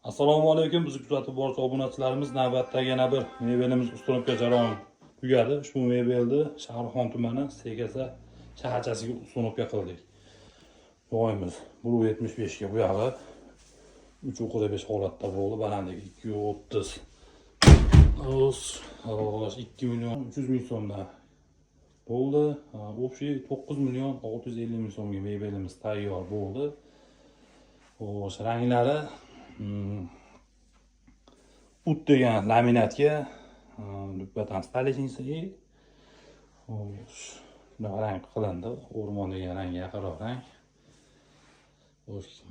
Assalomu alaykum, bizni kuzatib boruvchi obunachilarimiz, navbatdagi yana bir mebelimiz ustunovka jarayoni tugadi. Ushbu mebelni Shahrixon tumani Sekasa shaharchasiga ustunovka qildik. Joyimiz 1.75 ga bu yog'i 3.5 holatda bo'ldi, balandligi 2.30. O'z 2 million 300 ming so'mdan bo'ldi. Общий 9 million 650 ming so'mga mebelimiz tayyor bo'ldi. O'sha ranglari ut degan laminatga nisbatan stalishinsiga rang qilindi. O'rmon degan rangga yaqinroq rang.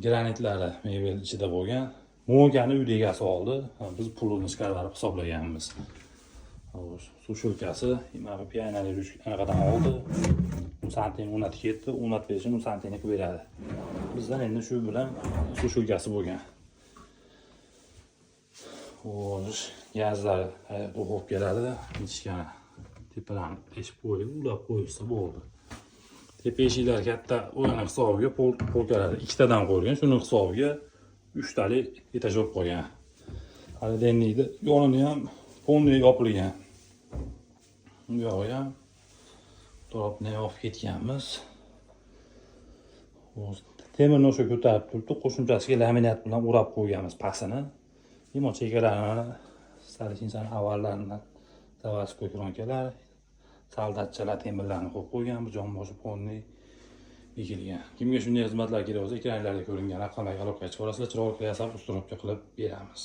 Granitlari mebel ichida bo'lgan. Mo'gani uy egasi oldi. Biz pulini chiqarib hisoblaganmiz. Sushulkasi mana pianali anaqadan oldi. 10 santim o'rnatib ketdi. O'rnatib berishini 10 santimga qilib beradi. Bizdan endi shu bilan sushulkasi bo'lgan. Gazlari qo'yib keladi. Ichkani tepadan eshib qo'yib, ulab qo'yilsa bo'ldi. Tepa eshiklar katta o'yini hisobiga polkalar ikkitadan qo'yilgan. Shuning hisobiga 3 tali etaj olib qo'ygan. Hali denniydi. Yonini ham polni yopilgan. Bu yog'i ham torobni olib ketganmiz. Temirni o'sha ko'tarib turibdi. Qo'shimchasiga laminat bilan o'rab qo'yganmiz pastini. Imo chegaralarni stalishinsan avvallaridan zavodskiy kronkalar, soldatchalar temirlarni qo'yib qo'yganmiz, jonboshi polni bekilgan. Kimga shunday xizmatlar kerak bo'lsa, ekranlarda ko'ringan raqamlarga aloqa qilib, chiroyli yasab ustunovka qilib beramiz.